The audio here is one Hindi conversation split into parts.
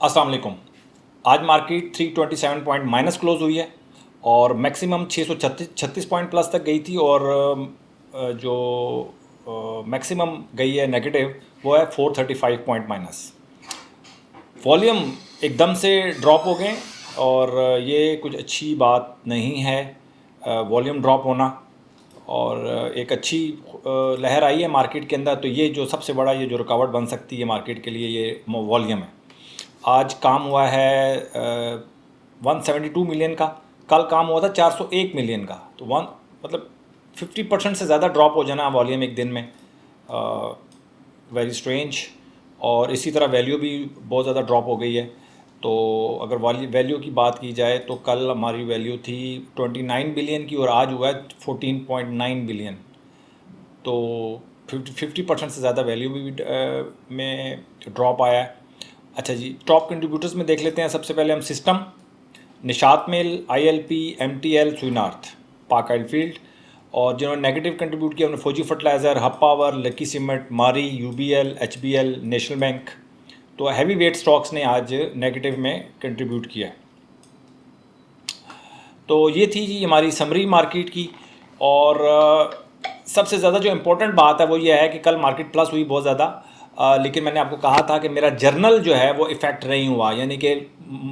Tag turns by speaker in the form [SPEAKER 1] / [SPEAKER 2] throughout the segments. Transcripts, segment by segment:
[SPEAKER 1] अस्सलाम वालेकुम। आज मार्केट 327 पॉइंट माइनस क्लोज हुई है और मैक्सिमम 636 पॉइंट प्लस तक गई थी और जो मैक्सिमम गई है नेगेटिव वो है 435 पॉइंट माइनस। वॉल्यूम एकदम से ड्रॉप हो गए और ये कुछ अच्छी बात नहीं है वॉल्यूम ड्रॉप होना। और एक अच्छी लहर आई है मार्केट के अंदर, तो ये जो सबसे बड़ा ये जो रुकावट बन सकती है मार्केट के लिए ये वॉल्यूम है। आज काम हुआ है 172 मिलियन का, कल काम हुआ था 401 मिलियन का, तो वन मतलब 50% से ज़्यादा ड्रॉप हो जाना वॉल्यूम एक दिन में, वेरी स्ट्रेंज। और इसी तरह वैल्यू भी बहुत ज़्यादा ड्रॉप हो गई है। तो अगर वैल्यू की बात की जाए तो कल हमारी वैल्यू थी 29 बिलियन की और आज हुआ है 14.9 बिलियन। तो 50% से ज़्यादा वैल्यू भी में ड्रॉप आया है। अच्छा जी, टॉप कंट्रीब्यूटर्स में देख लेते हैं। सबसे पहले हम सिस्टम, निशात मिल, ILP, MTL, स्वीनार्थ, पाक ऑयल फील्ड। और जिन्होंने नेगेटिव कंट्रीब्यूट किया उन्होंने फौजी fertiliser, hub power, lucky cement, मारी, UBL, HBL, नेशनल बैंक। तो हैवी वेट स्टॉक्स ने आज नेगेटिव में कंट्रीब्यूट किया। तो ये थी जी हमारी समरी मार्केट की। और सबसे ज़्यादा जो इम्पोर्टेंट बात है वो ये है कि कल मार्केट प्लस हुई बहुत ज़्यादा, लेकिन मैंने आपको कहा था कि मेरा जर्नल जो है वो इफ़ेक्ट नहीं हुआ, यानी कि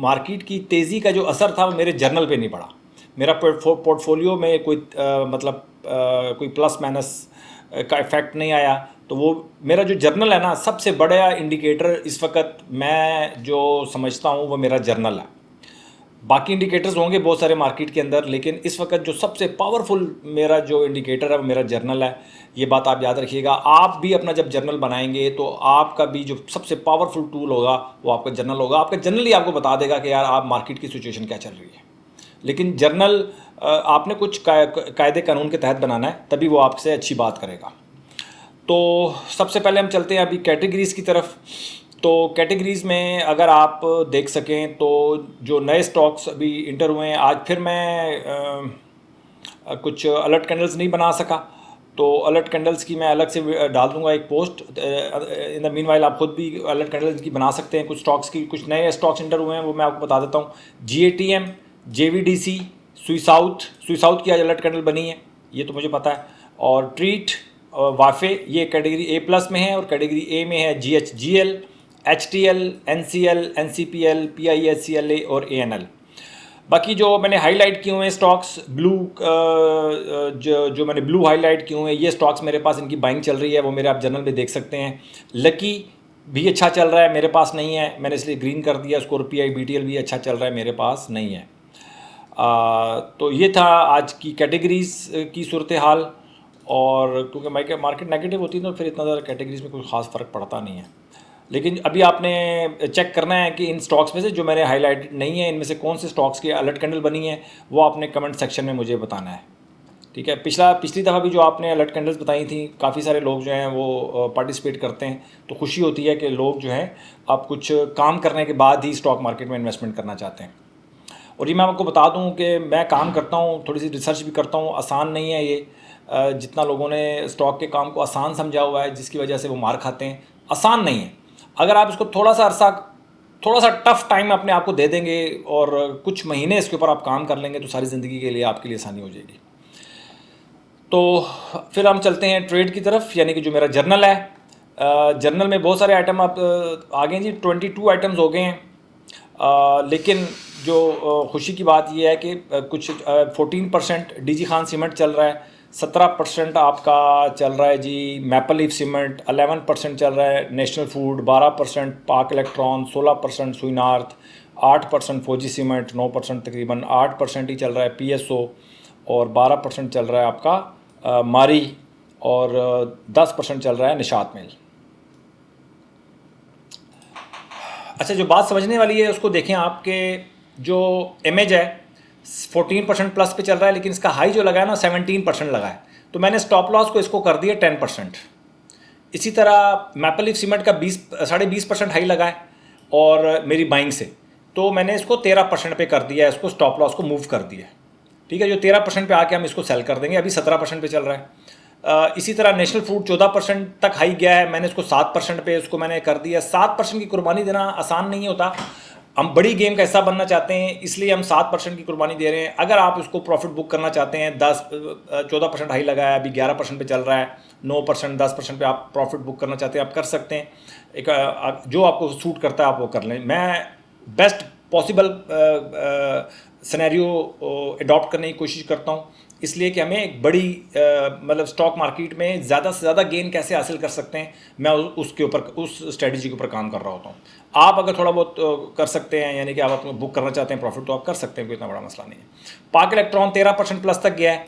[SPEAKER 1] मार्केट की तेज़ी का जो असर था वो मेरे जर्नल पे नहीं पड़ा। मेरा पोर्टफोलियो में कोई कोई प्लस माइनस का इफ़ेक्ट नहीं आया। तो वो मेरा जो जर्नल है ना, सबसे बड़ा इंडिकेटर इस वक्त मैं जो समझता हूँ वो मेरा जर्नल है। बाकी इंडिकेटर्स होंगे बहुत सारे मार्केट के अंदर, लेकिन इस वक्त जो सबसे पावरफुल मेरा जो इंडिकेटर है वो मेरा जर्नल है। ये बात आप याद रखिएगा। आप भी अपना जब जर्नल बनाएंगे तो आपका भी जो सबसे पावरफुल टूल होगा वो आपका जर्नल होगा। आपका जर्नल ही आपको बता देगा कि यार आप मार्केट की सिचुएशन क्या चल रही है। लेकिन जर्नल आपने कुछ कायदे कानून के तहत बनाना है, तभी वो आपसे अच्छी बात करेगा। तो सबसे पहले हम चलते हैं अभी कैटेगरीज़ की तरफ। तो कैटेगरीज़ में अगर आप देख सकें तो जो नए स्टॉक्स अभी इंटर हुए हैं, आज फिर मैं कुछ अलर्ट कैंडल्स नहीं बना सका, तो अलर्ट कैंडल्स की मैं अलग से डाल दूंगा एक post. In the mean while आप खुद भी अलर्ट कैंडल्स की बना सकते हैं। कुछ स्टॉक्स की, कुछ नए स्टॉक्स इंटर हुए हैं वो मैं आपको बता देता हूँ। GATM, JVDC, सुई साउथ की आज अलर्ट कैंडल बनी है, ये तो मुझे पता है। और ट्रीट, वाफे, ये कैटेगरी A+ में है और कैटेगरी A में है GHGL, HTL, NCL, NCPL, PISCLA और ANL। बाकी जो मैंने हाईलाइट किए हुए हैं स्टॉक्स ब्लू, जो मैंने ब्लू हाईलाइट किए हुए हैं ये स्टॉक्स मेरे पास, इनकी बाइंग चल रही है, वो मेरे आप जर्नल में देख सकते हैं। लकी भी अच्छा चल रहा है, मेरे पास नहीं है, मैंने इसलिए ग्रीन कर दिया। स्कॉर्पियो BTL भी अच्छा चल रहा है, मेरे पास नहीं है। तो ये था आज की कैटेगरीज की सूरत हाल। और क्योंकि मार्केट नेगेटिव होती है तो फिर इतना ज़्यादा कैटेगरीज में कोई ख़ास फ़र्क पड़ता नहीं है। लेकिन अभी आपने चेक करना है कि इन स्टॉक्स में से जो मैंने हाईलाइट नहीं है, इनमें से कौन से स्टॉक्स की अलर्ट कैंडल बनी है, वो आपने कमेंट सेक्शन में मुझे बताना है। ठीक है। पिछली दफ़ा भी जो आपने अलर्ट कैंडल्स बताई थी, काफ़ी सारे लोग जो हैं वो पार्टिसिपेट करते हैं, तो खुशी होती है कि लोग जो हैं अब कुछ काम करने के बाद ही स्टॉक मार्केट में इन्वेस्टमेंट करना चाहते हैं। और ये मैं आपको बता दूं कि मैं काम करता हूं, थोड़ी सी रिसर्च भी करता हूं, आसान नहीं है ये। जितना लोगों ने स्टॉक के काम को आसान समझा हुआ है जिसकी वजह से वो मार खाते हैं, आसान नहीं है। अगर आप इसको थोड़ा सा टफ टाइम अपने आप को दे देंगे और कुछ महीने इसके ऊपर आप काम कर लेंगे तो सारी ज़िंदगी के लिए आपके लिए आसानी हो जाएगी। तो फिर हम चलते हैं ट्रेड की तरफ, यानी कि जो मेरा जर्नल है। जर्नल में बहुत सारे आइटम आप आ गए जी, 22 आइटम्स हो गए हैं। लेकिन जो खुशी की बात यह है कि कुछ 14% DG खान सीमेंट चल रहा है, 17% आपका चल रहा है जी मैपल लीफ सीमेंट, 11% चल रहा है नेशनल फूड, 12% पाक इलेक्ट्रॉन, 16% स्वीनार्थ, 8% फौजी सीमेंट, 9% तकरीबन 8% ही चल रहा है PSO, और 12% चल रहा है आपका मारी, और 10% चल रहा है निशात मिल। अच्छा, जो बात समझने वाली है उसको देखें। आपके जो इमेज है 14% प्लस पे चल रहा है, लेकिन इसका हाई जो लगा है ना 17% लगा है, तो मैंने स्टॉप लॉस को इसको कर दिया 10%। इसी तरह मैपल लीफ सीमेंट का 20% हाई लगा है और मेरी बाइंग से, तो मैंने इसको 13% पे कर दिया है, इसको स्टॉप लॉस को मूव कर दिया। ठीक है, जो 13% पे आके हम इसको सेल कर देंगे। अभी 17% पे चल रहा है। इसी तरह नेशनल फ्रूट 14% तक हाई गया है, मैंने इसको 7% पे इसको मैंने कर दिया। 7% की कुर्बानी देना आसान नहीं होता, हम बड़ी गेम का हिस्सा बनना चाहते हैं, इसलिए हम 7% की कुर्बानी दे रहे हैं। अगर आप इसको प्रॉफिट बुक करना चाहते हैं, 14% हाई लगा है, अभी 11% पे चल रहा है, 9% 10% पे आप प्रॉफिट बुक करना चाहते हैं, आप कर सकते हैं। एक जो आपको सूट करता है आप वो कर लें। मैं बेस्ट पॉसिबल सिनेरियो अडॉप्ट करने की कोशिश करता हूँ, इसलिए कि हमें एक बड़ी मतलब स्टॉक मार्केट में ज़्यादा से ज़्यादा गेन कैसे हासिल कर सकते हैं, मैं उसके ऊपर उस स्ट्रेटजी के ऊपर काम कर रहा होता हूँ। आप अगर थोड़ा बहुत कर सकते हैं, यानी कि आप अपना बुक करना चाहते हैं प्रॉफिट, तो आप कर सकते हैं, कोई इतना बड़ा मसला नहीं है। पाक इलेक्ट्रॉन 13% प्लस तक गया है,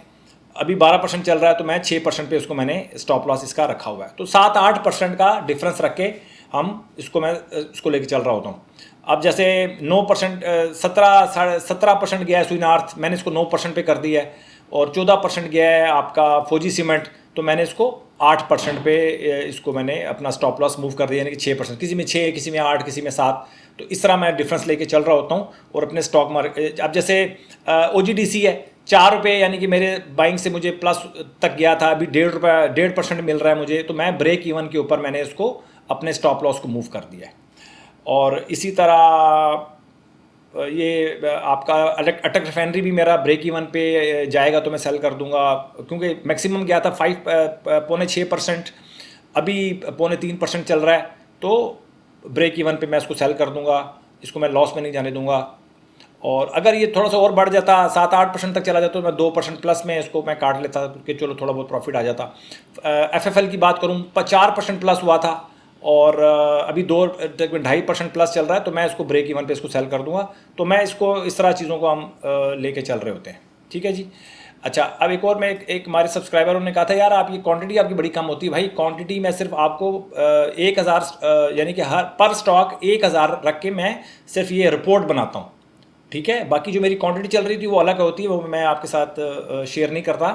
[SPEAKER 1] अभी 12% चल रहा है, तो मैं 6% पे उसको मैंने स्टॉप लॉस इसका रखा हुआ है। तो 7-8% का डिफरेंस रख के मैं इसको लेके चल रहा होता हूँ। अब जैसे 9% 17% गया है सुइनार्थ, मैंने इसको 9% पे कर दिया है, और 14% गया है आपका फौजी सीमेंट, तो मैंने इसको 8% पे इसको मैंने अपना स्टॉप लॉस मूव कर दिया, यानी कि 6%, किसी में 6, किसी में 8, किसी में 7। तो इस तरह मैं डिफरेंस लेके चल रहा होता हूँ। और अपने स्टॉक मार्केट, अब जैसे OGDC है 4 रुपये, यानी कि मेरे बाइंग से मुझे प्लस तक गया था, अभी 1.5% मिल रहा है मुझे, तो मैं ब्रेक इवन के ऊपर मैंने इसको अपने स्टॉप लॉस को मूव कर दिया है। और इसी तरह ये आपका अटक रिफाइनरी भी मेरा ब्रेक इवन पे जाएगा, तो मैं सेल कर दूंगा, क्योंकि मैक्सिमम गया था 5.6%, अभी 2.3% चल रहा है, तो ब्रेक इवन पे मैं इसको सेल कर दूंगा, इसको मैं लॉस में नहीं जाने दूंगा। और अगर ये थोड़ा सा और बढ़ जाता 7-8% तक चला जाता, तो मैं 2% प्लस में इसको मैं काट लेता, क्योंकि चलो थोड़ा बहुत प्रॉफिट आ जाता। FFL की बात करूँ 4% प्लस हुआ था, और अभी 2.5% प्लस चल रहा है, तो मैं इसको ब्रेक इवन पे इसको सेल कर दूंगा। तो मैं इसको इस तरह चीज़ों को हम लेके चल रहे होते हैं। ठीक है जी। अच्छा, अब एक और मैं एक हमारे सब्सक्राइबरों ने कहा था, यार आप ये क्वांटिटी आपकी बड़ी कम होती है। भाई क्वांटिटी मैं सिर्फ आपको 1000 यानी कि हर पर स्टॉक 1000 रख के मैं सिर्फ ये रिपोर्ट बनाता हूँ। ठीक है, बाकी जो मेरी क्वांटिटी चल रही थी वो अलग होती है, वो मैं आपके साथ शेयर नहीं करता।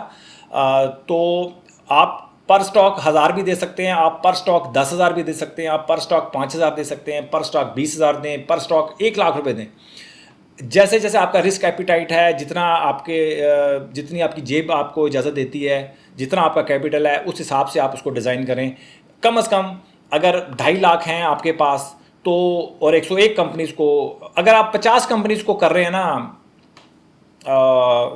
[SPEAKER 1] तो आप पर स्टॉक 1000 भी दे सकते हैं, आप पर स्टॉक 10,000 भी दे सकते हैं, आप पर स्टॉक 5,000 दे सकते हैं, पर स्टॉक 20,000 दें, पर स्टॉक 1,00,000 रुपये दें। जैसे जैसे आपका रिस्क एपिटाइट है, जितनी आपकी जेब आपको इजाज़त देती है, जितना आपका कैपिटल है, उस हिसाब से आप उसको डिज़ाइन करें। कम से कम अगर 2.5 लाख हैं आपके पास, तो और 101 कंपनीज़ को, अगर आप 50 कंपनीज़ को कर रहे हैं ना,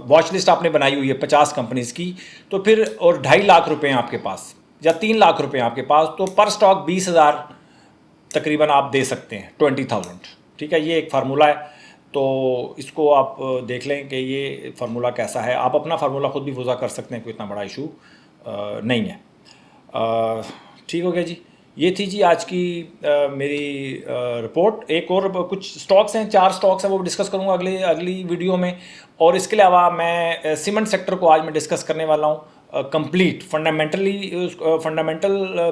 [SPEAKER 1] वॉच लिस्ट आपने बनाई हुई है 50 कंपनीज़ की, तो फिर और 2.5 लाख रुपए हैं आपके पास, या 3 लाख रुपए हैं आपके पास, तो पर स्टॉक 20,000 तकरीबन आप दे सकते हैं, 20,000। ठीक है, ये एक फार्मूला है, तो इसको आप देख लें कि ये फार्मूला कैसा है। आप अपना फार्मूला खुद भी वज़ा कर सकते हैं, कोई इतना बड़ा इशू नहीं है। ठीक हो गया जी। ये थी जी आज की मेरी रिपोर्ट। एक और कुछ स्टॉक्स हैं, 4 स्टॉक्स हैं, वो डिस्कस करूंगा अगली वीडियो में। और इसके अलावा मैं सीमेंट सेक्टर को आज मैं डिस्कस करने वाला हूँ कंप्लीट फंडामेंटल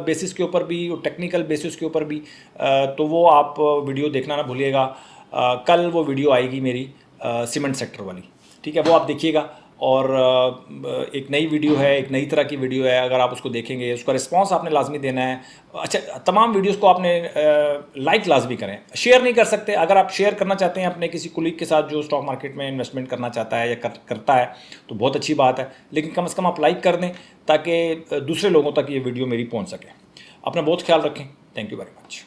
[SPEAKER 1] बेसिस के ऊपर भी और टेक्निकल बेसिस के ऊपर भी। तो वो आप वीडियो देखना ना भूलिएगा। कल वो वीडियो आएगी मेरी सीमेंट सेक्टर वाली। ठीक है, वो आप देखिएगा। और एक नई वीडियो है, एक नई तरह की वीडियो है, अगर आप उसको देखेंगे, उसका रिस्पांस आपने लाजमी देना है। अच्छा, तमाम वीडियोस को आपने लाइक लाजमी करें, शेयर नहीं कर सकते। अगर आप शेयर करना चाहते हैं अपने किसी कुलीग के साथ जो स्टॉक मार्केट में इन्वेस्टमेंट करना चाहता है या करता है, तो बहुत अच्छी बात है, लेकिन कम से कम आप लाइक कर दें ताकि दूसरे लोगों तक ये वीडियो मेरी पहुँच सके। अपना बहुत ख्याल रखें। Thank you very much.